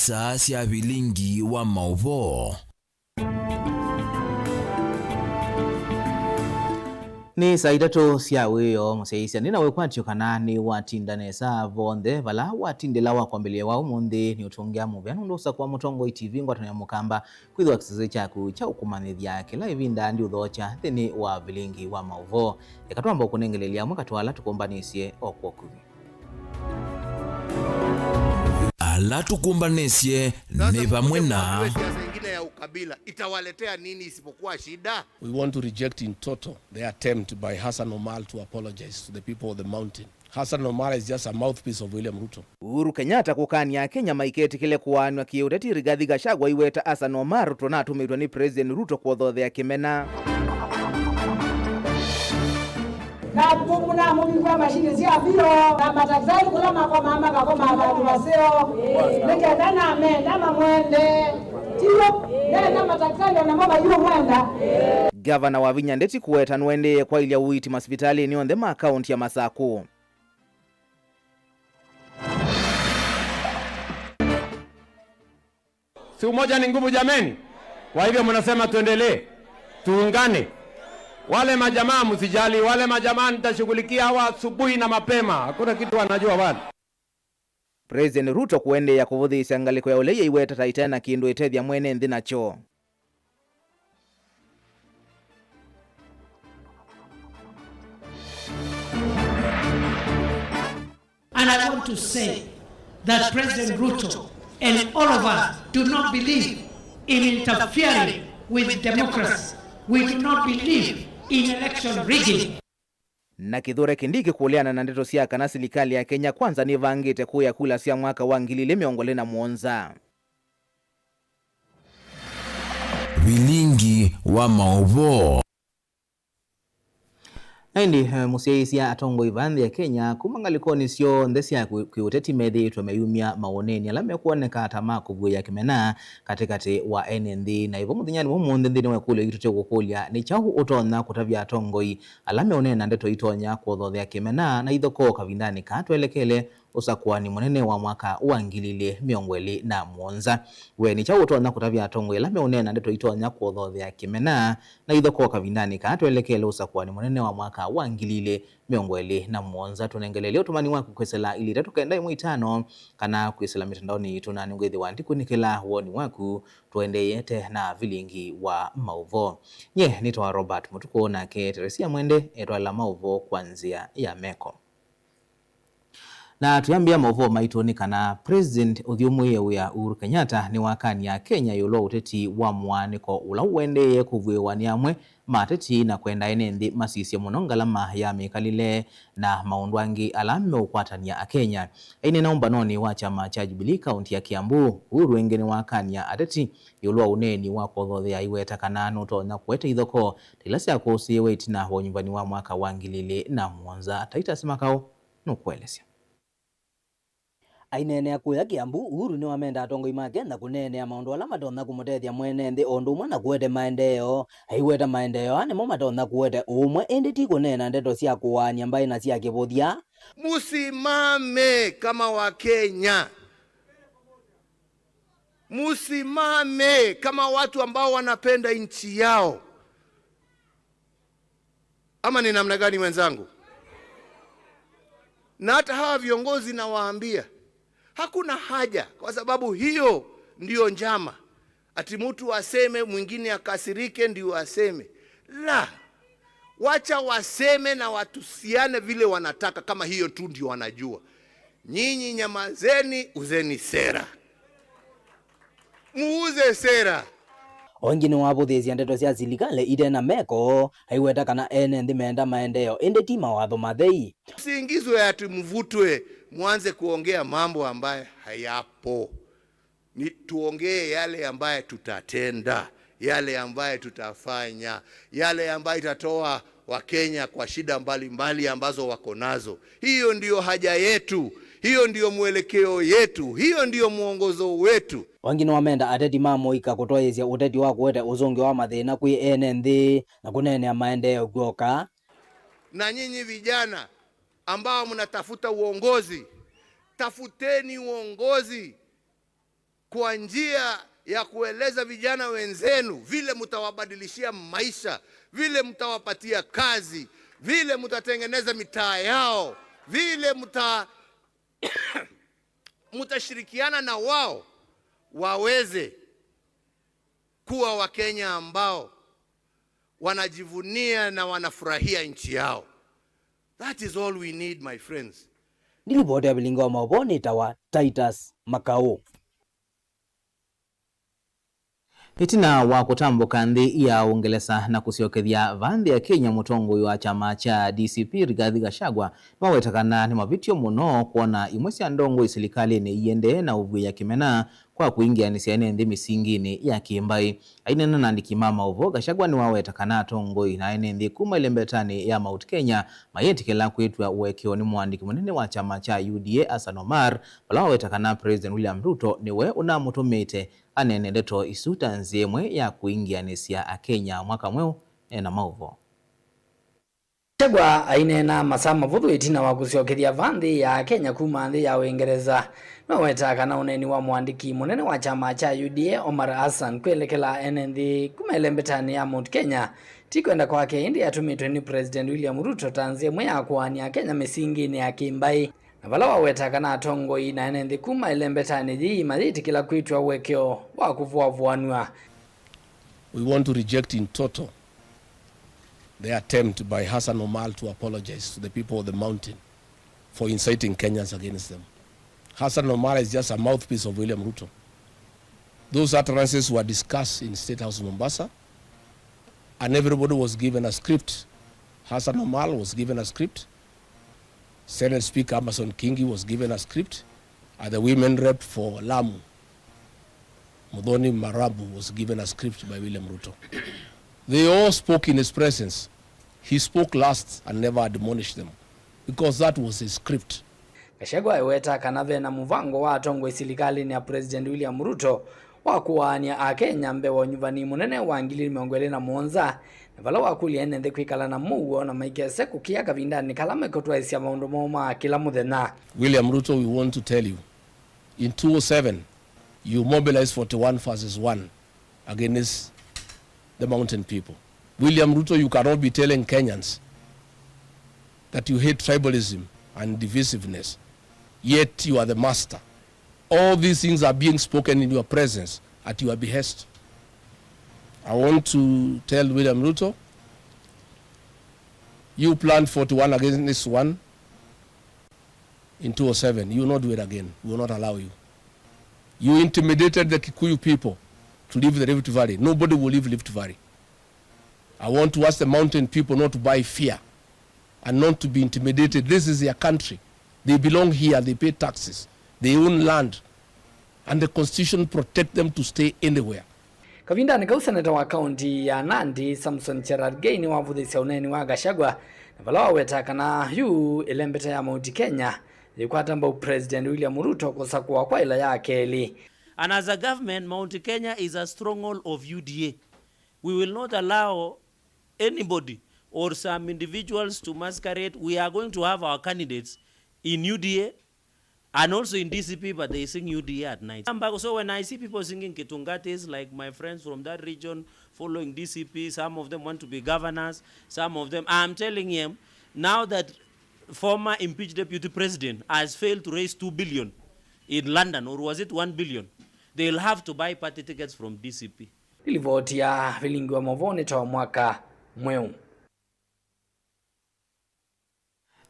Nisa cia bilingi wa mauvo. Ni saidatu cia wiyo museisia nina wekwatio kana ni watindane sa vonde vala watindela wa kwambilia wa umundi ni utungia muvya nundusa kwa mutongo TV ngwatano ya mukamba kwithwa kisese chaku cha ukumanithia kila ivinda ndi uthocha thini wa bilingi wa mauvo yakatwamba ukunengelelia mwakatwala tukumbanisye okwoku ala tukumbanisye ni pamwe na ya ukabila itawaletea nini isipokuwa shida. We want to reject in total the attempt by Hassan Omar to apologize to the people of the mountain. Hassan Omar is just a mouthpiece of William Ruto. Uhuru Kenyatta kukania Kenya maiketi kile kuanwa kiuteti Rigathi Gachagua iweta Hassan Omar tunatumirwa ni President Ruto kuothothea kimena. Na kumuna mumikwa mashine zia vilo na mataksari kulama kwa mama kakoma abatu waseo nike dana amenda mamwende tiyo nena mataksari na mama yu mwenda. Gavana wa Vinya Ndeti kuweta nwende kwa ilia uiti masipitali ni ondema akaunti ya Masaku. Si umoja ni nguvu jameni. Kwa hivyo mnasema tuendelee, tuungane. Wale majamaa msijali, wale majamaa nitashughulikia hawa asubuhi na mapema. Hakuna kitu wanajua wale. President Ruto kuende ya kuvudhisha ngaliko ya uleye iweta taitana kindu itethia mwene nthi nacho. And I want to say that President Ruto and all of us do not believe in interfering with democracy. We do not believe in election rigging. Na Kithure Kindiki kuuliana na ndeto cia kana serikali ya Kenya kwanza ni vangite kuya kula cia mwaka wa 2027. bilingi wa mauvo. Naindi museisia atongo ivandhi ya Kenya kumangalikoni sio ndesi ya kiuteti methi tumeyumia maoneni alame kuoneka atama kuvuya kimena katikati wa NND na hivyo muthinyani mumundi nthini wekule itu chekukulia ni chahu utona kutavya atongoi alame onena ndeto itonya kuothothea kimena na ithoko kavindani katwelekele usakuani munene wa mwaka wa 2027 we ni chahu utona kutavya atongoi alame onena ndeto itonya kuothothea kimena na ithoko kavindani katwelekele usakuani munene wa mwaka wa 2027 tunengelele utumani waku kwesela ili tatu kaenda imwitano kana kwesela mitandaoni tunani ngwethi wandiku nikela woni waku tuendeyete na vilingi wa mauvo nye nitwa Robert mutukuona ke Teresia Mwende etwala mauvo kwanzia ya meko na tuyambia mauvo maitoni kana President uthiumwe ya Uhuru Kenyatta ni wakani ya Kenya yulo uteti wa mwaniko ula uendeye kuvwiwani amwe mateti na kwenda enendi masisi munongalama ya mikalile na maundwangi alame ukwatania a Kenya ine naomba noni wa chama cha Jubilee kaunti ya Kiambu Uhuru wengine wakani ya ateti yulo uneni wa kuothothea iweta kana noto na kwete ithoko tilasi akosi weti na ho nyumbani wa mwaka wa 2027 taita simakao nukwelesya ainene akuya Kiambu Uhuru ni wamenda atongoi make na kunene maundu ala matona kumutethia mwene nthi ondu umwe na kuwete maendeleo aiweta maendeleo animo matona kuwete umwe indi ti kunena ndeto cia kuwania mbai na cia kivuthia. Musimame kama wa Kenya, musimame kama watu ambao wanapenda nchi yao. Ama ni namna gani wenzangu? Na hata hawa viongozi na waambia hakuna haja, kwa sababu hiyo ndiyo njama. Ati mtu aseme mwingine akasirike ndio aseme. La, wacha waseme na watusiane vile wanataka, kama hiyo tu ndio wanajua. Nyinyi nyamazeni, uzeni sera. Muuze sera. Ongini wabuthisia ndeto cia silikale ide na meko aiweta kana ene nthi menda maendeleo indi ti mawatho mathei. Siingizwe ati mvutwe mwanze kuongea mambo ambaye hayapo. Ni tuongee yale ambaye tutatenda, yale ambaye tutafanya, yale ambaye itatoa Wakenya kwa shida mbalimbali ambazo wako nazo. Hiyo ndiyo haja yetu, hiyo ndiyo mwelekeo yetu, hiyo ndiyo mwongozo wetu. Wangine wamenda ateti mamoika kutoyesya uteti wa kuwete uzungi wa mathina kwi ene nthi na kunene ya maendeleo gwoka. Na nyinyi vijana ambao mnatafuta uongozi, tafuteni uongozi kwa njia ya kueleza vijana wenzenu vile mtawabadilishia maisha, vile mtawapatia kazi, vile mtatengeneza mitaa yao, vile mtashirikiana na wao waweze kuwa Wakenya ambao wanajivunia na wanafurahia nchi yao. That is all we need, my friends. Nilipoti ya bilingo wa mauponi tawa Titus Makau. Itina wa kutambuka nthi ya Uingereza na kusiokethia vanthi ya Kenya mutongo wa chama cha DCP Rigathi Gachagua mawetakana ni mavitio muno kuona imwe cia ndongo serikali ni iende na uvu ya kimena kwa kuingianisia nthi misingini ya kimbai. Ainena na ndikimama uvo Gachagua ni wawetakana atongoi na nthi kuma ilembetani ya Mount Kenya mayetikela kwitwa uwekeo ni mwandiki munene wa chama cha UDA Hassan Omar bala wawetakana President William Ruto niwe unamutumite anene ndeto isuta nziemwe ya kuingianisia Akenya mwaka mweu na mauvo. Gachagua ainena masaa mavuthu itina wa kusiokethia vanthi ya Kenya kuma nthi ya Uingereza no wetakana uneni wa mwandiki munene wa chama cha UDA Omar Hassan kwelekela nthi kuma ilembetani ya Mount Kenya tikwenda kwake indi atumitwe ni President William Ruto tanziemwe ya kuania Kenya misingini ya kimbai na vala wawetakana atongoi na nthi kuma ilembetani ji mayitikila kwitwa uwekeo wa kuvuavuanua. We want to reject in total the attempt by Hassan Omar to apologize to the people of the mountain for inciting Kenyans against them. Hassan Omar is just a mouthpiece of William Ruto. Those utterances were discussed in State House Mombasa, and everybody was given a script. Hassan Omar was given a script. Senate Speaker Amason Kingi was given a script. And the women rep for Lamu, Muthoni Marabu, was given a script by William Ruto. They all spoke in his presence. He spoke last and never admonished them because that was his script. Gachagua iwetakana vena muvango wa atongoi serikali ni ya President William Ruto wa kuwania Akenya mbewo nyuvani munene wa 2017 na vala wakulia nthi kwikala na muo na maikese kukia kavindani kalama kotwaisia maundu moma kila muthenya. William Ruto, we want to tell you, in 2007 you mobilized 41 versus 1 against the mountain people. William Ruto, you cannot be telling Kenyans that you hate tribalism and divisiveness, yet you are the master. All these things are being spoken in your presence at your behest. I want to tell William Ruto, you planned 41 against this one in 2007. You will not do it again. We will not allow you. You intimidated the Kikuyu people to leave the Rift Valley. Nobody will leave Rift Valley. I want to ask the mountain people not to buy fear and not to be intimidated. This is their country. They belong here. They pay taxes. They own land. And the constitution protect them to stay anywhere. Kavindani ka useneta wa kaunti ya Nandi Samson Cherargei ni wavuthisia uneni wa Gachagua na vala wawetakana yu ilembeta ya Mount Kenya yikwatamba President William Ruto kusakua kwa ila ya keli. And as a government, Mount Kenya is a stronghold of UDA. We will not allow anybody or some individuals to masquerade. We are going to have our candidates in UDA and also in DCP, but they sing UDA at night. So when I see people singing Kitungatis, like my friends from that region following DCP, some of them want to be governors, some of them, I'm telling them, now that former impeached deputy president has failed to raise 2 billion in London, or was it 1 billion, they'll have to buy party tickets from DCP. Ilivotia vilingi wa mavoni toa mwaka mweu.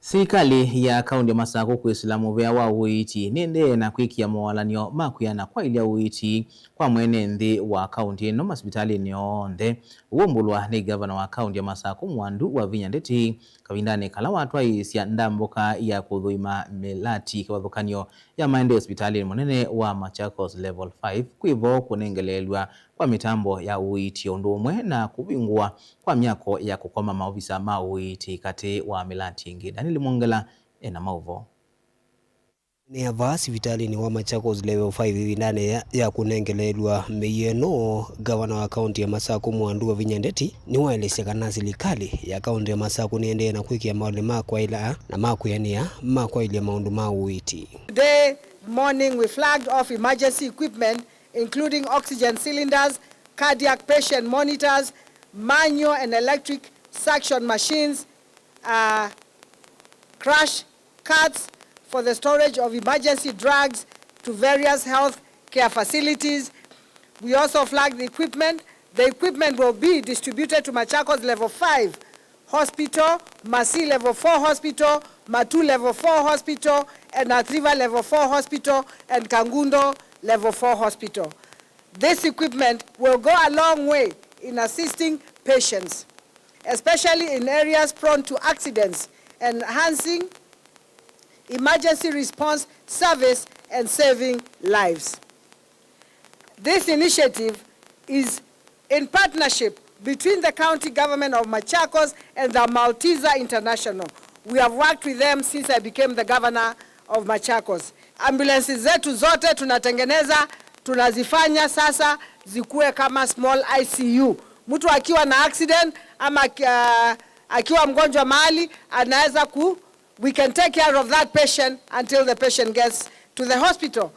Serikali ya kaunti ya Masako kuislamu vya wa uiti nende na kwikia mawalanio makuyana kwa ilia uiti kwa mwene nthi wa kaunti no hospitali nionde uombulwa ni gavana wa kaunti ya Masako Mwandu wa Vinya Ndeti kavindane kala watu aisia ndamboka ya kuthuima melati kwa thukanio ya maende hospitali munene wa Machakos level 5 kwivo kunengelelwa kwa mitambo ya uiti ondumwe na kubingwa kwa miako ya kukoma maofisa ma uiti kati wa melati ingi. Daniel Mongela ena mauvo. Ni avasi vitali ni wa Machakos level 5 hivi ndane ya kunengelelwa meyeno gavana wa kaunti ya Masako Mwandu wa Vinya Ndeti ni waelesea kana serikali ya kaunti ya Masako niende na kwikia maole makwa ila na makuyania makwa ile maundu mauiti. Today morning we flagged off emergency equipment including oxygen cylinders, cardiac patient monitors, manual and electric suction machines, crash carts for the storage of emergency drugs to various health care facilities. We also flagged the equipment. The equipment will be distributed to Machakos Level 5 Hospital, Masi Level 4 Hospital, Matu Level 4 Hospital, and Athriva Level 4 Hospital, and Kangundo Level 4 Hospital. This equipment will go a long way in assisting patients, especially in areas prone to accidents, enhancing emergency response service and saving lives. This initiative is in partnership between the county government of Machakos and the Malteser International. We have worked with them since I became the governor of Machakos. Ambulances zetu zote tunatengeneza, tunazifanya sasa zikuwe kama small ICU. Mtu akiwa na accident ama akiwa mgonjwa mahali anaweza we can take care of that patient until the patient gets to the hospital.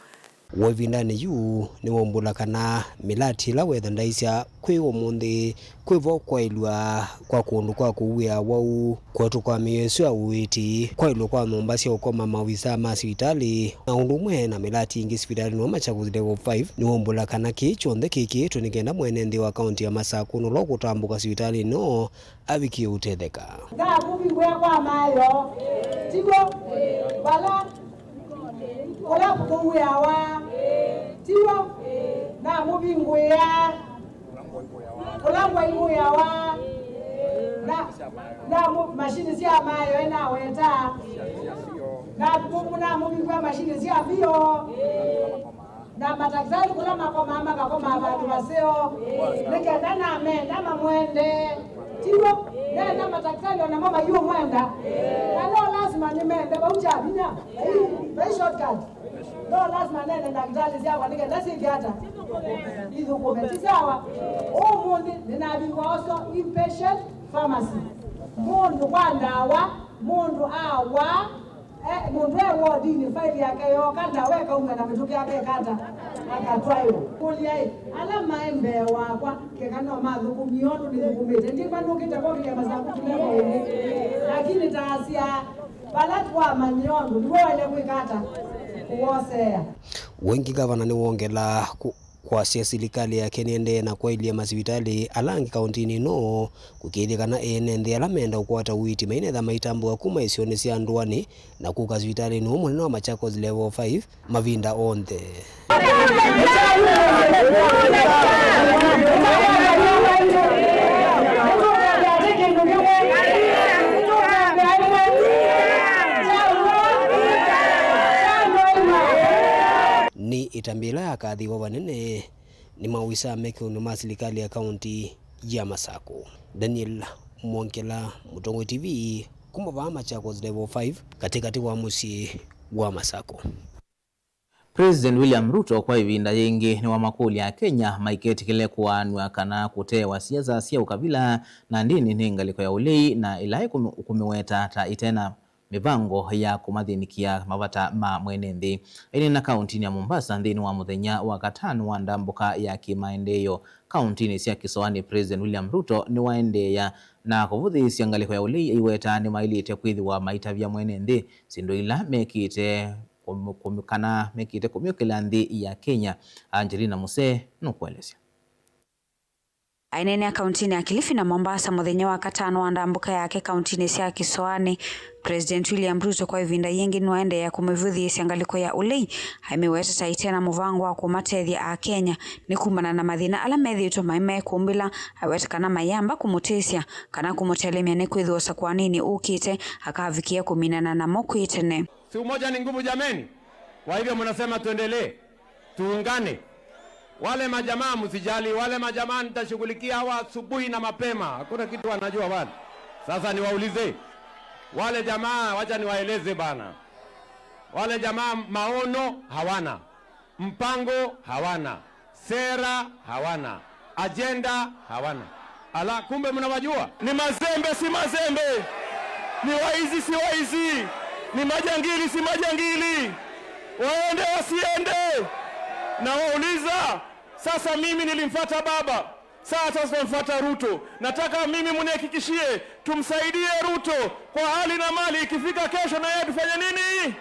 Wavindani yu ni wombula kana milati la wetha ndaisya kwi omundi kwivo kwailwa kwa kundu kwa kuwia wau kwetu kwa miyesu ya uwiti kwailwa kwa Mombasa ukoma mawisa ma sivitali na undumwe na milati ingi sivitali no Machakos Level 5 ni wombula kana kichonthe kiki tunikenda mwenendi wa kaunti ya Masaku no kutambuka sivitali no aviki utetheka nga kubingwe kwa mayo tigo bala ola kubuya wa tiwo na mubinguya ola ngwaibuya wa na mashini sia mayo ina weta na mubingwa mashini sia bio na madaktari kula makoma ama kakoma abantu baseo nikenda na amenda mamwende tiwo na madaktari na mama yu mwenda kana lazima nimende baucha binya very shortcut no lazima nene daktari sia kwa nikenda sigata hizo kumetisawa umundi ninabingwa also inpatient pharmacy mundu kwandawa mundu awa mundu ewodini faili yake yo kanda weka unga na mituki yake kata akatwayo kulia alama embe wakwa kekano madhuku miondo nikumete ndima nukita kwa kia masaku tuleko lakini taasia balatu wa manyondo niwo ile kuikata kuosea wengi gavana ni wongela kwa serikali ya Kenya na kwa ile masivitali alangi kauntini no kukithikana ene alamenda ukwata witi maine tha maitambo kuma isione cia ndwani na kuka sivitali no munene wa Machakos Level 5 mavinda onthe ni itambila ya kadhi wa wanene ni mawisa mekunu ma serikali ya kaunti ya Masaku. Daniel Mwonkela, Mutongo TV, kumaba Machakos Level 5 katikati wa musi wa Masaku. President William Ruto kwa ivinda yengi ni wa makuli ya Kenya maiketi kile kuanwa kana kutewa siasa sia ukabila na ndini ningaliko ya ulei na ilai kumiweta ta itena mivango ya kumathinikia mavata ma mwenendi ini na kauntini ya Mombasa ndini wa muthenya wa katano wa ndambuka ya kimaendeleo kauntini cia Kisoani. President William Ruto ni waendeya na kuvuthisia ngaliko ya ulei iweta ni mailite kwithiwa maitavya mwenendi sindu ila mekite kumukana mekite kumukila nthi ya Kenya. Angelina Muse nukuelezea. Ainene ya kauntini ya Kilifi na Mombasa muthenya wa katano wa ndambuka yake kauntini cia Kisoani. President William Ruto kwa ivinda yengi nwaende ya kumivuthisia ngaliko ya ulei haimiweta taitena muvango wa kumatethia a Kenya ni kumana na mathina ala methitwo maime kumbila awetekana mayamba kumutisia kana kumutelemia ni kwithosa kwa nini ukite akavikia kuminana na mokwitene. Si umoja ni nguvu jameni. Kwa hivyo mnasema tuendelee, tuungane. Wale majamaa msijali, wale majamaa nitashughulikia hawa asubuhi na mapema. Hakuna kitu wanajua wale. Sasa niwaulize. Wale jamaa wacha niwaeleze bana. Wale jamaa maono hawana. Mpango hawana. Sera hawana. Agenda hawana. Ala kumbe mnawajua? Ni mazembe si mazembe. Ni waizi si waizi. Ni majangili si majangili. Waende wasiende. Na wauliza, sasa mimi nilimfuata baba, sasa tunamfuata Ruto. Nataka mimi mnihakikishie tumsaidie Ruto kwa hali na mali, ikifika kesho na yeye atufanye nini?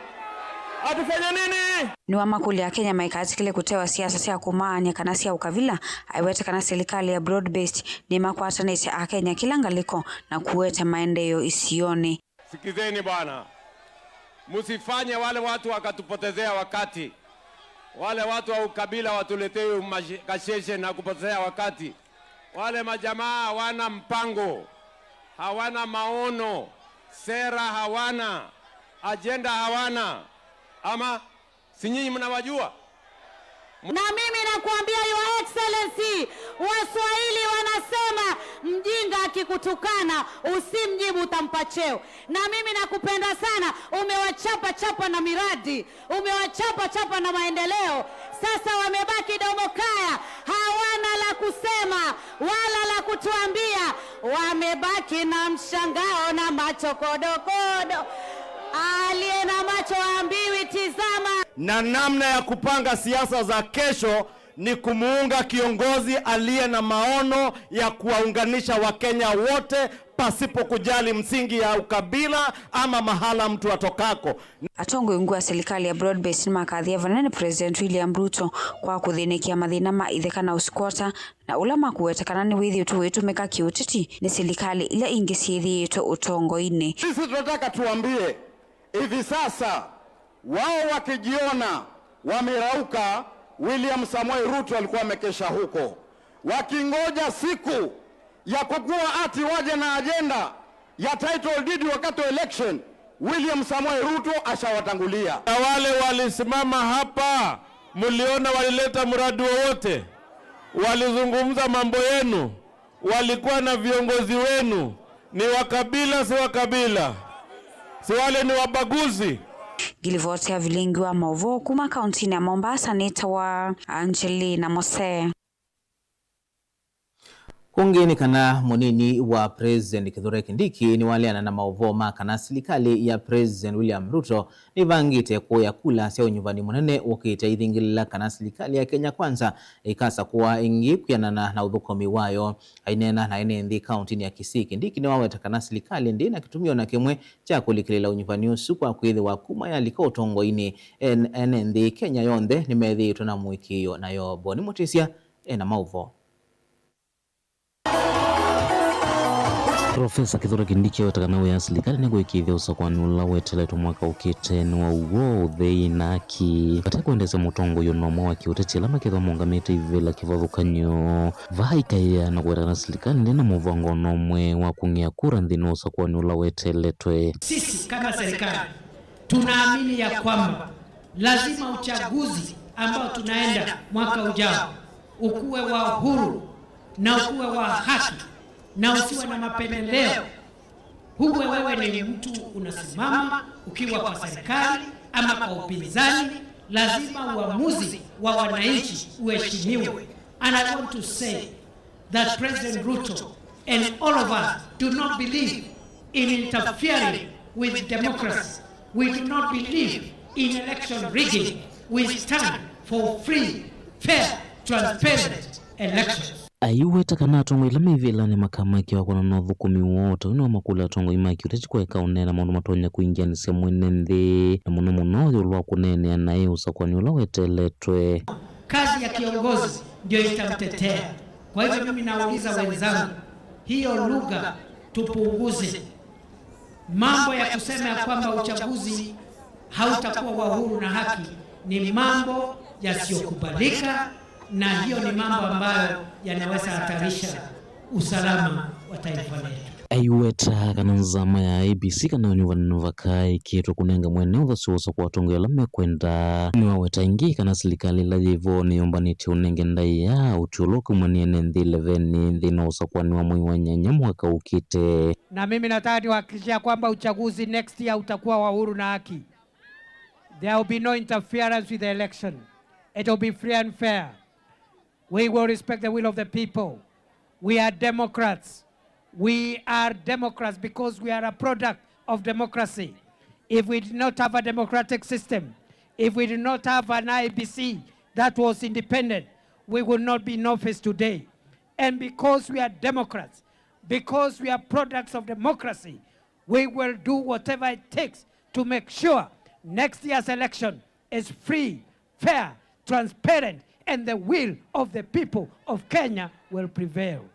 Atufanye nini? Ni wa makuli ya Kenya maikatikile kutewa siasa sia kumanya kana sia ukavila aiwete kana serikali ya broad based ni makwatanete a Kenya kilangaliko na kuweta maendeleo isione. Sikizeni bwana, msifanye wale watu wakatupotezea wakati. Wale watu wa ukabila watuletee kasheshe na kupotezea wakati. Wale majamaa hawana mpango, hawana maono, sera hawana, agenda hawana. Ama si nyinyi mnawajua? Na mimi nakuambia Your Excellency, Waswahili wanasema mjinga akikutukana usimjibu utampa cheo. Na mimi nakupenda sana, umewachapa chapa na miradi, umewachapa chapa na maendeleo. Sasa wamebaki domokaya, hawana la kusema wala la kutuambia. Wamebaki na mshangao na macho kodokodo. Aliye na macho ambiwi tizama. Na namna ya kupanga siasa za kesho ni kumuunga kiongozi aliye na maono ya kuwaunganisha Wakenya wote pasipo kujali msingi ya ukabila ama mahala mtu atokako. Atongo yungua serikali ya broad based makathia vanene President William Ruto kwa kuthinikia mathina maitheka na usikwata na ulama kuwetekana ni withi utu wetumika kiutiti ni serikali ile ingisiithitwe utongo-ini. Sisi tunataka tuambie hivi sasa, wao wakijiona wamerauka, William Samoei Ruto alikuwa amekesha huko wakingoja siku ya kukua ati waje na agenda ya title deed wakati wa election. William Samoei Ruto ashawatangulia. Na wale walisimama hapa, mliona walileta mradi wowote, walizungumza mambo yenu, walikuwa na viongozi wenu, ni wakabila si wakabila, si wale ni wabaguzi. Gilivotea vilingi wa Mauvo kuma kaunti ya Mombasa nita wa Angelina Mose. Kungeni kana munini wa President Kithure Kindiki ni waliana na mauvoma kana serikali ya President William Ruto ni vangite kuya kula sio nyumbani munene ukite ithingilila kana serikali ya Kenya Kwanza ikasa kuwa ingi kuyanana na udhukomi wayo ainena na enendi county ya Kisii. Kindiki ni waweta kana serikali ndina kitumio na kimwe cha kulikilila unyumbani usu kwa kuithi wa kuma ya liko utongo ini enendi Kenya yonde ni methi tuna muikiyo na yo Boni Mutisia ena mauvo. Profesa Kithure Kindiki watakana wa serikali ni gwikithia usakwani ula weteletwo mwaka ukite ni wa ugo thei naki bata kuendeza mutongo yo no mwa kiuteti lama kitho mongamite ivela kivathukanyo vaikaya na gwetana serikali ndina muvango nomwe wa kungia kura nthini usakwani ula weteletwe. Sisi kama serikali tunaamini ya kwamba lazima uchaguzi ambao tunaenda mwaka ujao ukuwe wa huru na ukuwe wa haki na usiwe na mapendeleo. Huwe wewe ni mtu unasimama ukiwa kwa serikali ama kwa upinzani, lazima uamuzi wa wananchi uheshimiwe. And I want to say that President Ruto and all of us do not believe in interfering with democracy. We do not believe in election rigging. We stand for free, fair, transparent elections. Aiweta kana tongo ila mivila ni makamaki wako na nothukumi wote ino makula tongo imaki utechikwa ikaunena maundu matonya kuingia ni semu nende na muno muno yulwa kunene na ye usakwani ula weteletwe. Kazi ya kiongozi ndio itamtetea. Kwa hivyo mimi nauliza wenzangu, hiyo lugha tupunguze. Mambo ya kusema ya kwamba uchaguzi hautakuwa wa huru na haki ni mambo yasiyokubalika, na hiyo ni mambo ambayo yanaweza hatarisha usalama wa taifa letu. Aiweta kana nzama ya ABC kana unyuvani nuvakai kitu kunenga mwene uthasuosa kwa watongo ya lame kwenda ni waweta ingi kana serikali la jivo ni yombaniti unenge ndai ya utioloku mwaniene nthi 11 nthi na usakwa ni wa mwi wa nyanya mwaka ukite. Na mimi nataka niwahakikishia kwamba uchaguzi next year utakuwa wa huru na haki. There will be no interference with the election. It will be free and fair. We will respect the will of the people. We are Democrats. We are Democrats because we are a product of democracy. If we did not have a democratic system, if we did not have an IBC that was independent, we would not be in office today. And because we are Democrats, because we are products of democracy, we will do whatever it takes to make sure next year's election is free, fair, transparent, and the will of the people of Kenya will prevail.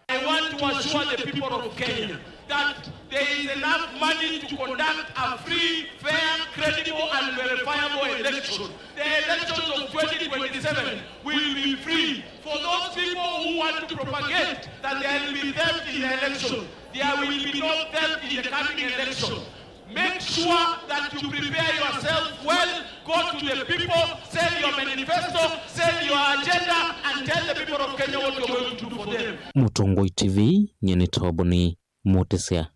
I want to assure the people of Kenya that there is enough money to conduct a free, fair, credible, and verifiable election. The elections of 2027 will be free. For those people who want to propagate that there will be theft in the election, there will be no theft in the coming election. Make sure that you prepare yourself well, go to the people, send your manifesto, send your agenda, and tell the people of Kenya what you're going to do for them. Mutongoi TV, nyeni toboni, mutesea.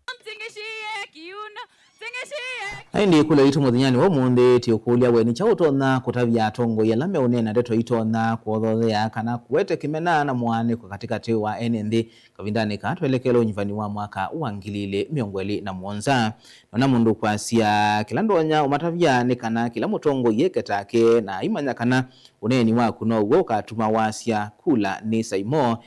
Aindi kule itu muthinyani wa munthi ti ukulia weni cha utona kutavya tongo ya lame unena ndeto itona kuothothea kana kuwete kimena na mwane kwa katikati wa NND kavindani katwelekelo nyivani wa mwaka wa 2017 na mundu kwasia kila ndonya umatavya ni kana kila mutongo yeketake na imanya kana uneni wa kuno ugoka tuma wasia kula ni saimo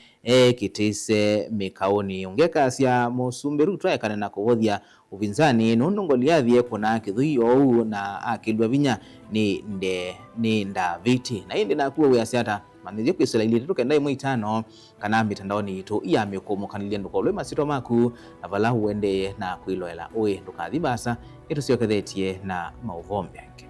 kitise mikaoni ungeka sia musumberu twaekana na kuvothia uvinzani nundongoliathie kuna kithuyo na akilwa vinya ni ndaviti na indi nakuwa wiasiata manithio kwisela ili tukenda imwe 5 kana mitandaoni itu iya mikomo kanilia ndukolwe masito maku na vala uende na kuiloela oe ndukathibasa itu sio kethetie na mauvombe yake.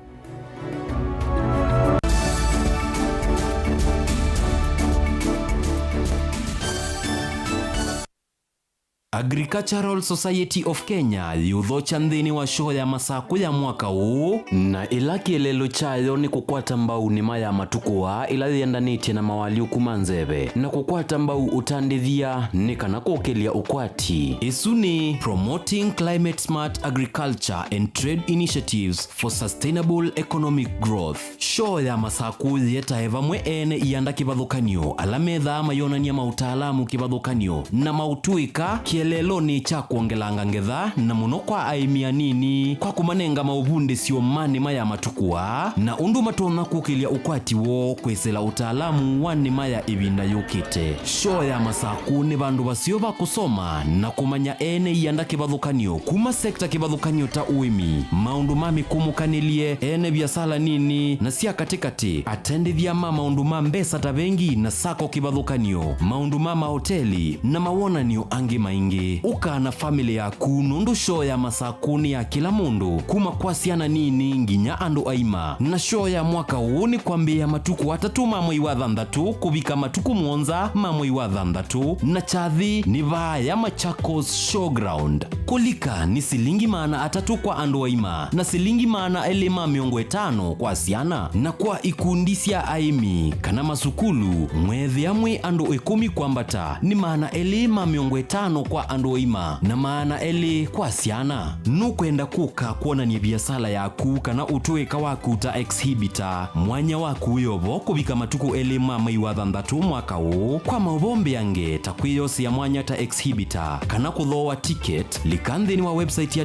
Agricultural Society of Kenya yuthocha nthini wa show ya masaku ya mwaka huu na ila kielelo chayo ni kukwata mbau nima ya matukua ila thiendanitie na mawali ukuma nzeve na kukwata mbau utandithia ni kana kukelia ukwati. Isu ni Promoting Climate Smart Agriculture and Trade Initiatives for Sustainable Economic Growth. Show ya masaku yeta vamwe ene ianda kivathukanio ala metha mayonania mautaalamu kivathukanio na mautuika kielelo ni cha kuongelanga ngetha na muno kwa aimia nini kwa kumanenga mauvundi sio mani maya matukua na undu matona kukilia ukwati wo kwesela utaalamu wa nima ya ibinda yukite. Show ya masaku ni bandu basio bakusoma na kumanya ene ianda kivathukanio kuma sekta kivathukanio ta uimi maundu mami kumukanilie ene biasala nini na sia katikati atendithia maundu mbesa ta vengi na sako kivathukanio maundu mama hoteli na mawonanio angi maingi ukana familia yaku nundu show ya masakuni ya kila mundu kuma kwasiana nini nginya andu aima na show ya mwaka huu ni kwambia matuku 3 mamwe wa 6 kubika matuku 7 mamwe wa 6 na chathi ni vaya Machakos Showground kulika ni silingi maana 3 kwa andu aima na silingi maana elema 5 kwa siana na kwa ikundisia aimi kana masukulu mwethi amwe andu 10 kwambata ni maana elema 5 kwa andu aima na maana eli kwa siana nukwenda kuka kuona ni biasala yaku kana utuweka waku ta exhibitor mwanya waku yobo kubika matuku elema maiwa 6 mwaka huu kwa mavombe yange takwiyosi ya mwanya ta exhibitor kana kuthoa ticket likanthini wa website ya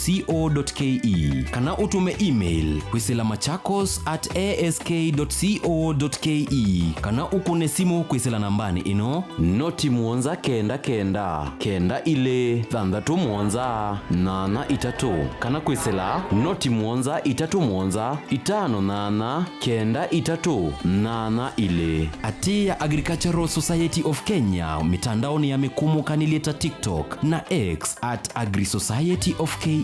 www.ask.co.ke kana utume email kwisila machakos@ask.co.ke kana ukune simu kwisila nambani ino noti muonza kenda kenda kenda ile 6 muonza 8 kana kwisila noti muonza 3 muonza 58 kenda 3 8 ile ati ya Agricultural Society of Kenya mitandaoni ya mikumu kanileta TikTok na X @AgriSocietyOfKE.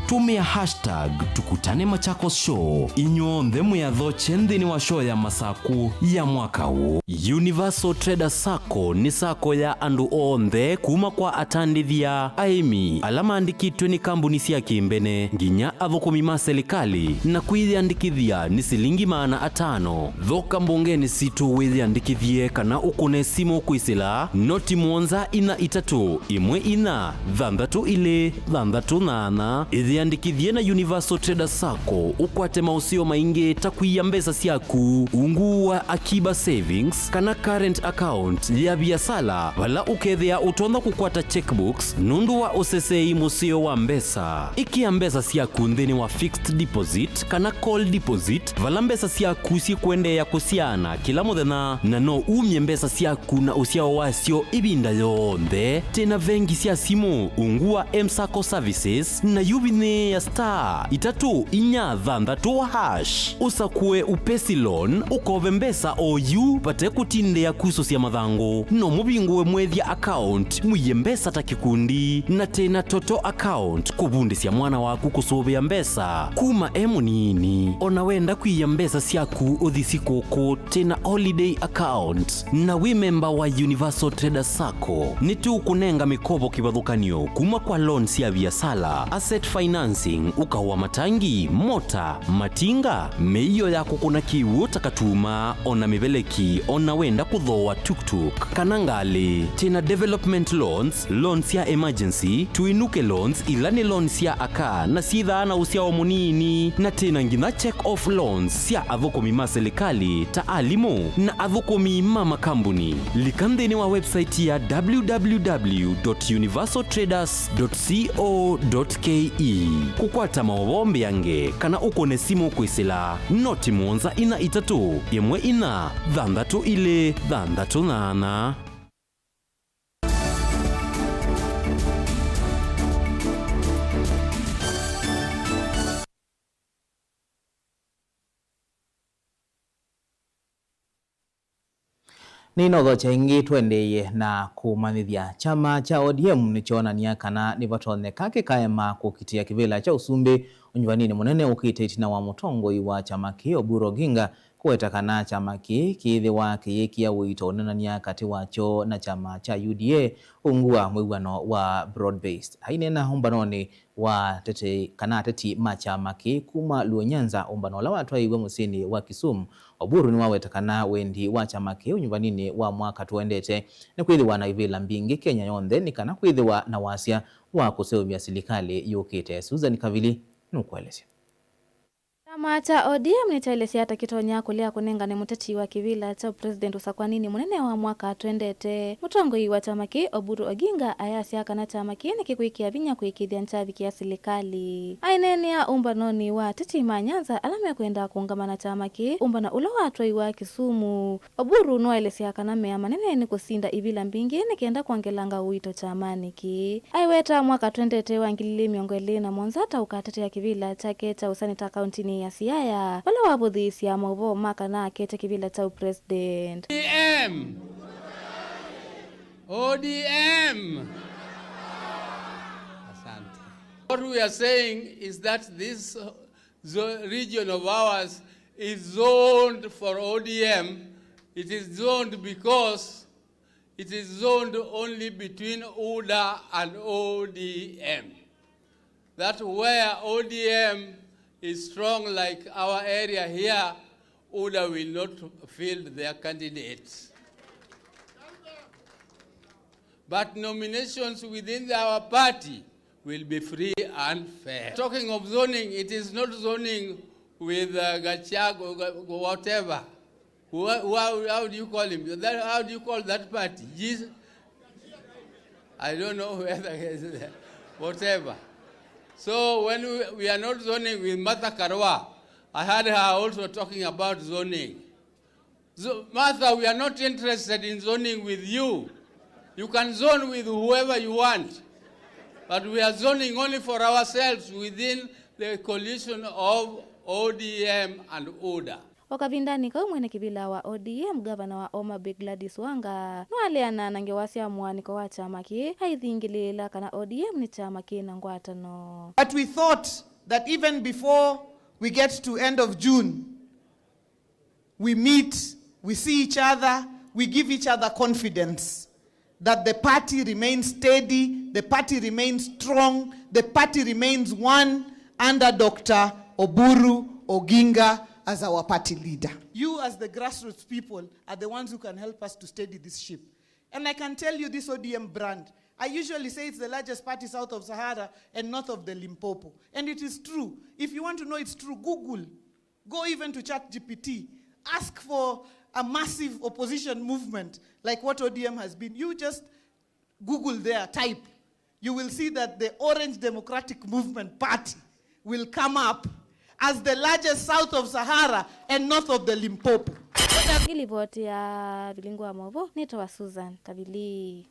Tumia hashtag tukutane Machakos Show inyo ndhemu ya dhoche nthini wa show ya masaku ya mwaka huu. Universal Trader Sacco ni sako ya andu onthe kuma kwa atandithia aimi alama andikitwe ni kambuni cia kimbene nginya athukumi ma serikali na kwithiandikithia ni silingi maana 5 thoka mbungeni situ withiandikithie kana ukune simu kwisila noti muonza 3 imwe 6 ile 8 ithiandikithie na Universal Trader Sacco ukwate mausio maingi takuia mbesa ciaku ungu wa akiba savings kana current account ya biashara biasala vala ukethia utonda kukwata checkbooks nundu wa usesei musio wa mbesa ikia mbesa siaku nthini wa fixed deposit kana call deposit vala mbesa siaku sikwendea kusiana kila muthenya na no umye mbesa siaku na usiao wasio ibinda yonthe tena vengi cia simu ungua M-Sacco Services na yubine ya star 346 usakue upesi loan ukove mbesa oyu pate kutindea kuso cia mathangu no mubinguwe mwethia account muye mbesa ta kikundi na tena toto account kubundi cia mwana waku kusubia mbesa kuma emunini ona wenda kuiya mbesa siaku uthisi koko tena holiday account na we member wa Universal Traders Sacco ni tu kunenga mikobo kibathukanio kuma kwa loan cia biasala asset financing ukawa matangi mota matinga meiyo yako kuna kiwu takatuma ona mibeleki ona wenda kuthoa tuktuk kanangali tena development loans ya emergency tuinuke loans ilani loans ya aka na sitha na usia wa munini na tena ngina check off loans ya adhukomi maserikali taalimu na adhukomi mama kambuni likandeni wa website ya www.universaltraders.co.ke kukwata mawombe yange kana ukone simu kwisila noti monza ina itatu yemwe ina dhandatu ile dhandatu nana. Ninotho chengi twendeye na kumanithia chama cha ODM nichonania kana nivatoneka kikaema kukitia kivila cha usumbi unywanini munene ukiteitina wa mutongoi wa chama kio Oburu Oginga kuetakana chama kithiwa kiikia wito onanania kati wacho na chama cha UDA ungua mwigwano wa broad based hainena umbanoni wa tete kana teti machama kuma Luonyanza umbano la watu aiwe musini wa Kisumu Oburu ni wawetakana wendi wa chama unywanini wa mwaka tuendete ni kwithiwa na ivila mbingi Kenya yonthe ni kana kwithiwa na wasia wa kuseumia serikali yukite. Susan Kavili nukuelezea. Chama cha ODM nitaelezea hata kitonya kulia kunenga ni muteti wa kivila cha president usakwanini munene wa mwaka twendete mutongoi wa chama Oburu Oginga ayasia kana chama ni kikuikia vinya kuikithia nchavi kia serikali ainene ya umbanoni wa teti manyanza alame kwenda kuungamana chama umbana ula watoi wa Kisumu Oburu noelezea kana mea manene ni kusinda ivila mbingi ni kienda kuangelanga uito chamani aiweta mwaka twendete wa ngilili miongeli na monzata ukatete ya kivila chake cha usanita kauntini ya Siaya wala wabuthisi ya mauvo maka na kete kivila cha president ODM. What we are saying is that this region of ours is zoned for ODM. It is zoned because it is zoned only between UDA and ODM. That's where ODM is strong like our area here, UDA will not field their candidates. But nominations within our party will be free and fair. Talking of zoning, it is not zoning with Gachagua or whatever. How do you call him? How do you call that party? Jesus? I don't know whether it's whatever. So when we are not zoning with Martha Karua, I heard her also talking about zoning. So, Martha, we are not interested in zoning with you. You can zone with whoever you want. But we are zoning only for ourselves within the coalition of ODM and UDA. Wakavindani kwa mwene kibila wa ODM gavana wa Homa Bay Gladys Wanga nwaleana nangewasia mwaniko wa chama haithingilila kana ODM ni chama na ngwatano. But we thought that even before we get to end of June, we meet, we see each other, we give each other confidence that the party remains steady, the party remains strong, the party remains one under Dr. Oburu Oginga as our party leader. You as the grassroots people are the ones who can help us to steady this ship. And I can tell you this ODM brand, I usually say it's the largest party south of Sahara and north of the Limpopo. And it is true. If you want to know it's true, Google. Go even to ChatGPT. Ask for a massive opposition movement like what ODM has been, you just Google there, type, you will see that the Orange Democratic Movement Party will come up as the largest south of Sahara and north of the Limpopo. Ili vote ya Vilingo wa Movo, nitoa Susan Kabili.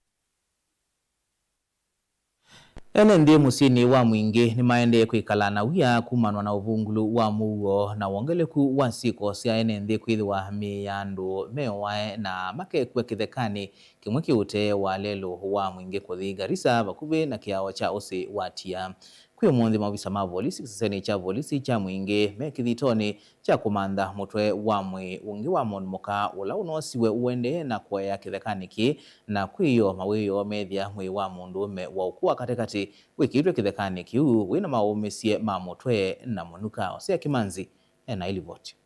NND musini wa mwingi ni maende kuikalana wia kumanwa na uvungulu wa muo na wongeleku wa siko sia NND kwithiwa miyandu mewae na make kwe kithekani kimwe kiute wa lelo wa mwingi kuthi Garissa bakuve na kiao cha ose watia. Kuyo mwondi mawisa mavolisi kisaseni cha volisi cha mwingi mekithitoni cha kumanda mutwe wa mwi ungi wa monmoka ula unosiwe uende na kwa ya kithekaniki na kuyo mawiyo medhia mwi wa mundume wa ukua katikati wikitwe kithekaniki wina maumisie mamutwe na munuka Osea Kimanzi na ilivoti.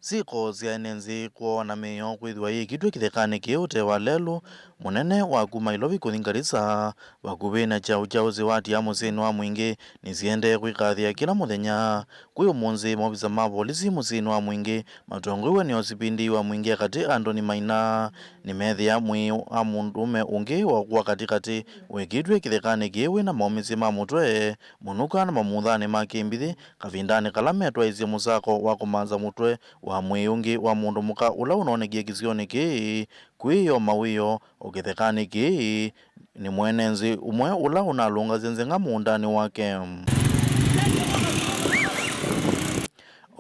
Siko zianenzi kuona meyo kwithwa yikitwe kithekaniki ute wa lelu munene wa kuma Ilobi kuthi Garissa bakubina chao chao ziwati ya musini wa mwingi nisiende kwikathia kila muthenya kuyo munzi mobisa ma polisi musini wa mwingi matongwe ni osipindi wa mwingi kati Anthony Maina ni methia mwi a mundume ungi wa kwa katikati wikitwe kithekaniki wina maumisi ma mutwe munuka na mamuthani ma kimbithi kavindani kala metwa izi musako wa kumanza mutwe wa mwiyungi wa mundu muka ula unonekie kisioni ki kwiyo mawiyo ukithekani ki ni mwenenzi umwe ula unalunga zinzenga muundani wake.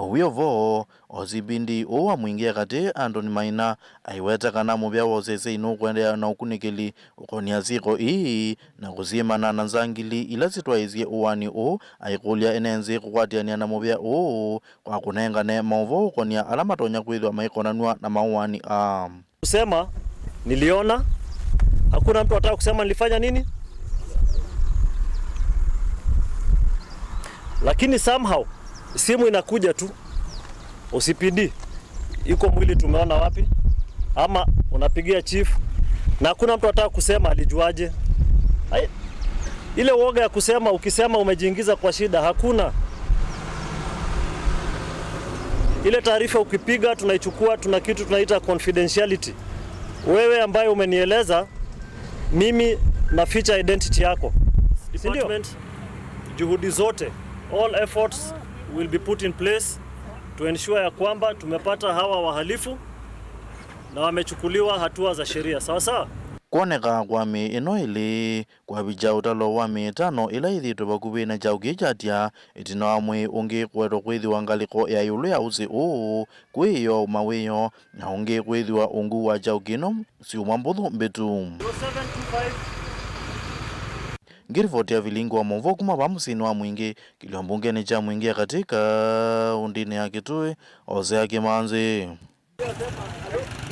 Owiyo vo ozibindi owa mwingia kati Anthony Maina aiweta kana mubya wosese ino kwendea na ukunikili ukonia ziko ii na kuzima na nanzangili ila sitwaizie uwani o aikulia enenzi kukwatiania na mubya o kwa kunenga ne maovo ukonia alama tonya kwithwa maikonanua na mauwani kusema niliona hakuna mtu ataka kusema nilifanya nini, lakini somehow simu inakuja tu OCPD iko mwili tumeona wapi, ama unapigia chief na hakuna mtu ataka kusema alijuaje. Ile woga ya kusema, ukisema umejiingiza kwa shida, hakuna. Ile taarifa ukipiga tunaichukua, tuna kitu tunaita confidentiality. Wewe ambaye umenieleza mimi na feature identity yako. Department, juhudi zote, all efforts will be put in place to ensure ya kwamba tumepata hawa wahalifu na wamechukuliwa hatua za sheria. Sawa sawa. Kuoneka kwa mi ino ili kwa bija utalo wa mi tano ila ithitwe bakubina chao kichatia itina wa mwi ungi kweto kwithiwa ngaliko ya yulu ya usi kwiyo mawiyo na ungi kwithiwa ungu wa chao kino siuma mbuthu mbitu. Ngirivoti ya Vilingo wa Movo kuma bamusini wa mwingi kiliombungeni cha mwingi katika undini ya Kitui Osea Kimanzi.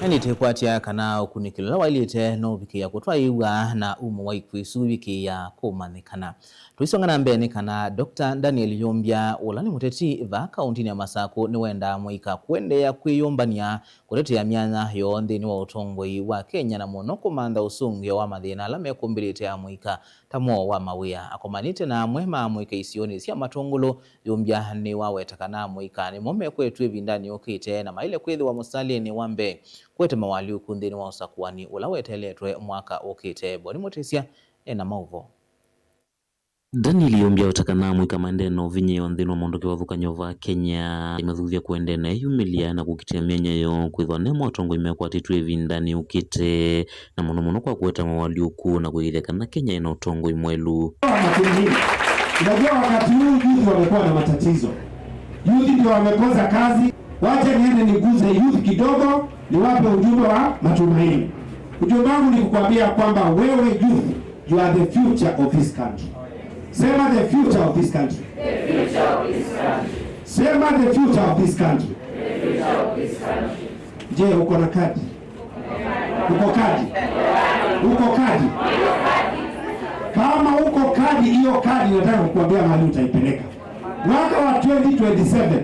Nite kwatia kana ukunikilo wailite no biki ya kutwaiwa na umu wa ikwisu biki ya kumanikana. Tuisongana mbeni kana Dr. Daniel Yombia ulani muteti va kauntini ya Masako ni wenda mwika kwende ya kuyombania kurete ya mianya yoonde ni wa utongoi wa Kenya na monoko manda usungi wa madhina lame kumbilite ya mwika tamo wa mawia. Akomanite na mwema mwika isioni siya matongulo Yombia ni wawetakana mwika ni mweme kwetu evindani okite na maile kwezi wa musali ni wambe kwete mawali ukundini wa usakuwani ulaweteletwe mwaka okite. Boni motesia na mauvo. Daniel Yombia utakana mwika mandeno vinye ondhino mondoke wavukanyo va Kenya imathuvia kuendene yumilia na kukitia mienya yo kwithwa nemo watongo imekwa titu evindani ukite na mono kwa kuweta mawali uku na kuhidheka na Kenya ina utongo imwelu. Unajua wakati huu youth wamekuwa na matatizo. Youth ndio wamekosa kazi. Wacha niende niguze youth kidogo, niwape ujumbe wa matumaini. Ujumbe wangu ni kukwambia kwamba wewe youth, you are the future of this country. Sema the future of this country. The future of this country. Sema the future of this country. The future of this country. Je, uko na kadi? Uko kadi? Uko kadi? Kama uko kadi, hiyo kadi nataka kukuambia mahali utaipeleka. Mwaka wa 2027.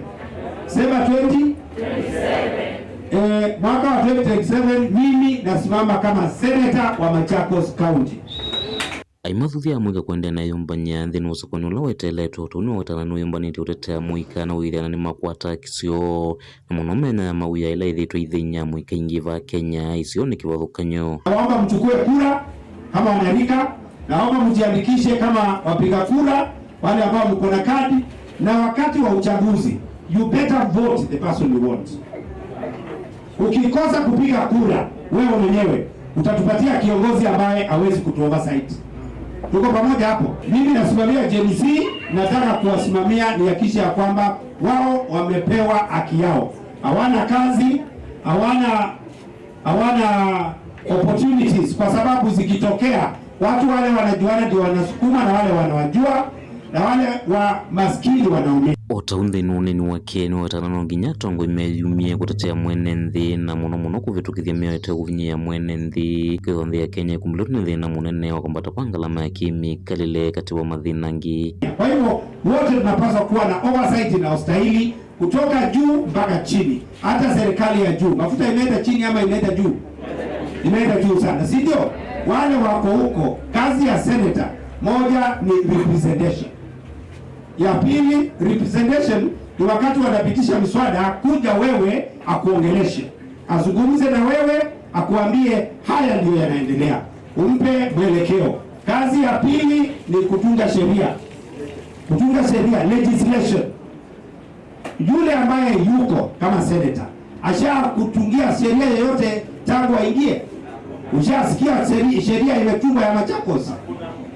Sema 2027. Mwaka wa 2027 mimi nasimama kama senator wa Machakos County. aimathuthia mwika kwende na yumbanya nthini usakoni ula weteletwo tuni wawetalani uyumbanite utetea muika na withiana ni makwata kisio na muno mena mauya ila ithitwo ithenya muika ingi va Kenya isio ni kivathukanyo. Naomba mchukue kura kama wanarika, naomba mjiandikishe kama wapiga kura wale ambao mko na kadi, na wakati wa uchaguzi you better vote the person you want. Ukikosa kupiga kura wewe mwenyewe utatupatia kiongozi ambaye hawezi kutuoversight. Tuko pamoja hapo. Mimi nasimamia Gen Z, nataka kuwasimamia nihakikishe ya kwamba wao wamepewa haki yao. Hawana kazi, hawana opportunities, kwa sababu zikitokea watu wale wanajuana ndio wanasukuma na wale wanawajua na wale wa maskini wanaumia. Otaunthe nuneni wa Kenya watanano nginya tongo imeyumie kutetea mwene nthi na muno kuvitukithia mioete kuvinyia mwene nthi kwithonthi ya Kenya kumuloti ni thina munene wa kumbata kwa ngalama ya kimikalile kati wa mathina ngi. Kwa hivyo wote tunapaswa kuwa na oversight na ustahili kutoka juu mpaka chini. Hata serikali ya juu, mafuta inaenda chini ama inaenda juu? Inaenda juu sana, si ndio? Wale wako huko, kazi ya senator moja ni representation. Ya pili, representation ni wakati wanapitisha miswada, kuja wewe akuongeleshe, azungumze na wewe, akuambie haya ndio yanaendelea, umpe mwelekeo. Kazi ya pili ni kutunga sheria. Kutunga sheria, legislation. Yule ambaye yuko kama senator asha kutungia sheria yoyote tangu aingie? Ushasikia sheria imetungwa ya Machakos?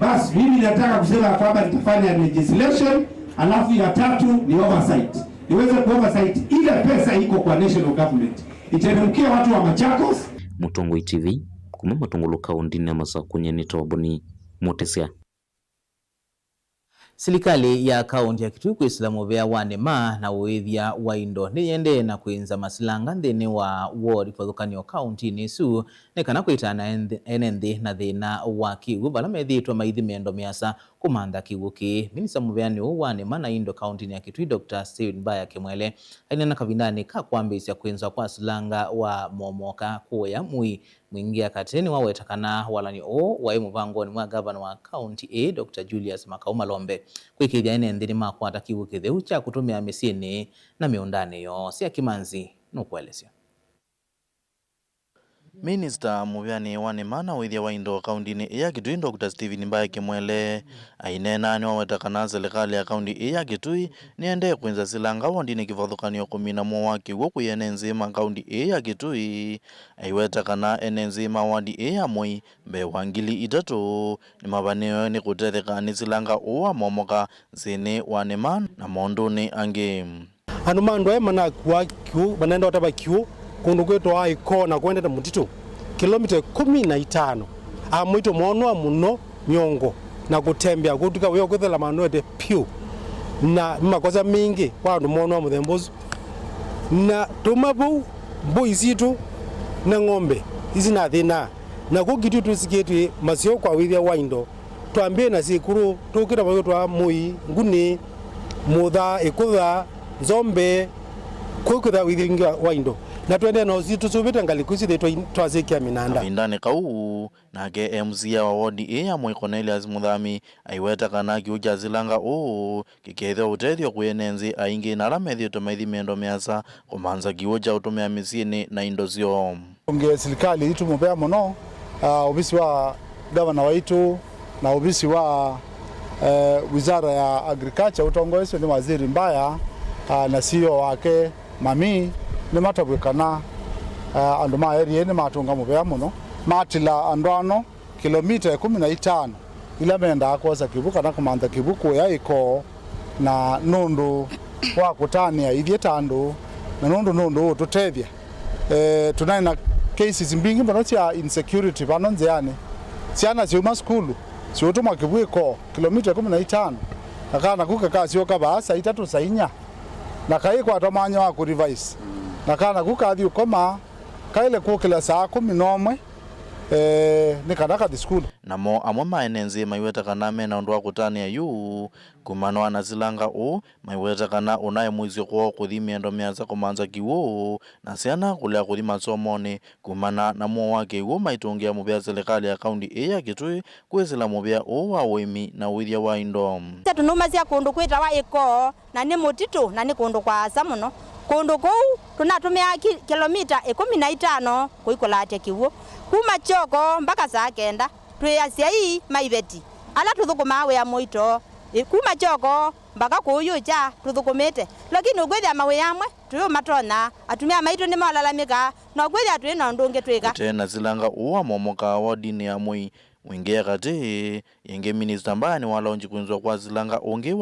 Basi mimi nataka kusema kwamba nitafanya legislation, alafu ya tatu ni oversight. Niweze ku-oversight ile pesa iko kwa national government iteremkia watu wa Machakos. Mutongoi TV kuma Matungulu kaunti ya Masakunya ni Toboni Motesia. Serikali ya kaunti ya Kitui kuislamu vya wanema na uithia wa indo niyende na kuinza masilanga nthini wa ward kwathukanio kaunti nisu nekana kuitana enenthi na thina wa kiwu vala methitwa maithi mendo miasa kumantha kiwu ki. Minista muveani uu wanema na indo kaunti ya Kitui Dr. Stephen Mbaya Kimwele ainena kavindani ka kwambisya kuinza kwa silanga wa momoka kuya mwingia kateni wa wetakana walani o wa muvangoni mwa gavana wa kaunti A Dr. Julius Makau Malombe kwikithia enenthi ni makwata kiwu kitheu cha kutumia misini na miundani yo sia Kimanzi nukwelesya. Minister muvyani wanema na withia wa indo kaunti ya Kitui Dr. Stephen Mbaya Kimwele ainena ni wawetakana serikali ya kaunti ya Kitui niende kuinza silanga wandini kivathukanio 11 wa kiwu kuyene nzima kaunti ya Kitui aiwetakana ene nzima wandi ya Moi mbe wangili 3 ni mavaneo ni kutetheka ni silanga uwa momoka zini wanema na monduni angi anumando emana kwa kiwu banenda wataba kiwu kundu kwetu aiko na kwenda mutitu kilomita 15 amwito mwono muno miongo na kutembea kutuka wewe kwethela manuete piu na makosa mingi wandu mwono muthembozu na tumabu mbui zitu na ng'ombe hizi na thina na kukitu tusiketi masio kwa withia waindo twambie na sikuru tukira bayo twa Moi nguni mutha ikutha zombe kwikutha withia waindo na twende na uzitu subita ngalikusi de twazikia minanda indane kau na KMC ya wodi ya Moi Cornelius Muthami aiweta kana kiuja zilanga kikethia utethio kuyenenzi aingi na ramethio tomaithi mendo miasa kumanza kiuja utumia misini na indo zio unge serikali itu mupea muno ofisi wa gavana waitu na ofisi wa wizara ya agriculture utongoesho ni waziri Mbaya na CEO wake Mami ni matabwikana andu ma area ni matunga muvea muno matila andwano kilomita 15 ila menda kosa kibuka na kumantha kibuku ya iko na nundu wa kutania ithie tandu na nundu tutethia tunaina cases mbingi mbono cia insecurity vano nziani ciana ciuma skulu ciutuma kibuiko kilomita 15 akana kuka kasi okabasa 3 sainya na kai kwa tomanya wa ku revise na kana kukathi ukoma kaile kukila saa 11 ni kanaka the school namo amwe maenenzi maiwetakana mena undu wa kutania yu kumano anazilanga u maiwetakana unaye mwizio kwa kuthi miendo miaza kumanza kiwo na siana kulea kuthi masomoni kumana na muo wake u maitungia mubia serikali ya kaunti ya Kitui kwezela mubia u wa wemi na withia wa indo tunuma cia kundu kwita wa iko na ni mutitu na ni kundu kwa samuno kundu kou tunatumia kilomita 15 kuikulate kiwo kuma choko mpaka saa kenda tuyasia hii maiveti ala tuthukuma we ya muito kuma choko mpaka kuyu cha tuthukumite lakini ukwithia mawe yamwe tuyo matona atumia maitu ni malalamika na ukwithia tu ino ndunge twika tena zilanga uwa momoka wa dini ya mui wingia kati yenge minister mbani walonji kunzwa kwa zilanga onge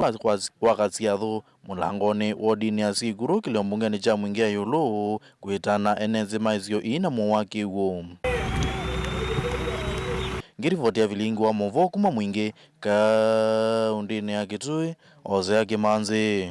kwa kasiathu mulangoni wa dini ya Sikuru kiliombungeni cha mwingia yulu kuitana enezi maizio ina muwaki uo ngirivoti ya vilingi wa movo kuma mwingi kaundini ya Kitui Osea Kimanzi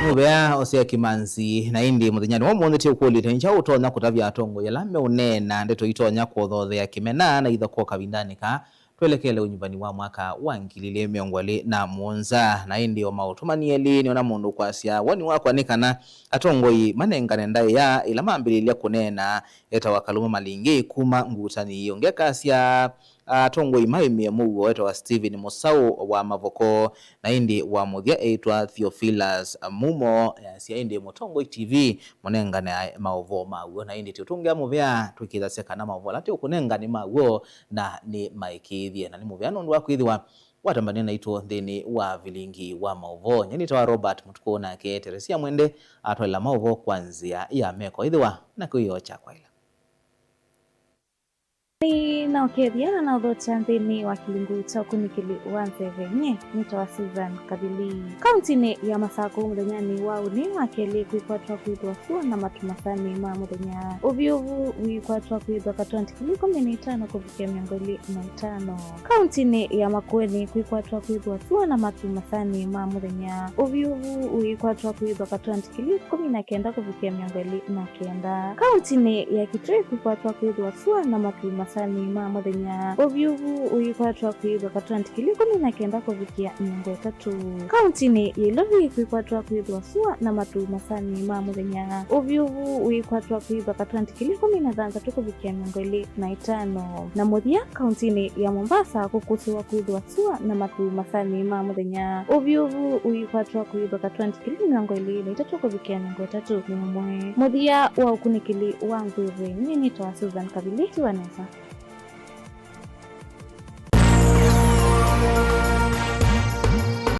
mubea Osea Kimanzi na indi muthinyani wa mundi ti ukulite ncha utonya kutavya atongo yalame unena ndeto itonya kuothothe Kimena na ithoko kavindanika twelekele unyumbani wa mwaka wa 2027 na indi o mautumanieli ni ona mundu kwasia woni wakwa nikana atongoi manengane ndaye ya ila mambililia kunena eta wakaluma malingi kuma ngutani iyo ngekasia atongoi maimie mugo eta wa Steven Musau wa Mavoko na indi wa muthia eitwa Theophilus Mumo sia indi Mutongoi TV munengane maovo mawo na indi tutungia muvya tukitha sekana maovo lati ukunengane mawo na ni maikithie na ni muvya nondu wa kwithiwa watambania naitwo thini wa vilingi wa maovo nyeni tawa Robert Mutuko na ke Teresia Mwende atwala maovo kwanzia ya meko ithiwa na kuyocha kwaila na okethiana na uthocha nthini wa kilingu cha ukunikili wa Nsevenye nitawa Susan Kadili kaunti ya Masako muthenyani wa uni wa keli kwikwatwa kwithwa fuo na matumasani ma muthenya uvyuvu wikwatwa kwithwa ka 2015 kufikia 2025 kaunti ya Makueni kwikwatwa kwithwa fuo na matumasani ma muthenya uvyuvu wikwatwa kwithwa ka 2019 kufikia 2009 kaunti ya Kitui kwikwatwa kwithwa fuo na matumasani ma muthenya uvyuvu uikwatwa kwithwa ka 2019 kufikia 3 kaunti ya Ilovi kwikwatwa kwithwa fuo na matumasani ma muthenya uvyuvu uikwatwa kwithwa ka 2016 kufikia 2025 na muthia kaunti ya Mombasa kukusiwa kwithwa fuo na matumasani ma muthenya uvyuvu uikwatwa kwithwa ka 2023 kufikia 31 muthia wa ukunikili wa Ngweve nyini tawa Susan Kabiliti waneza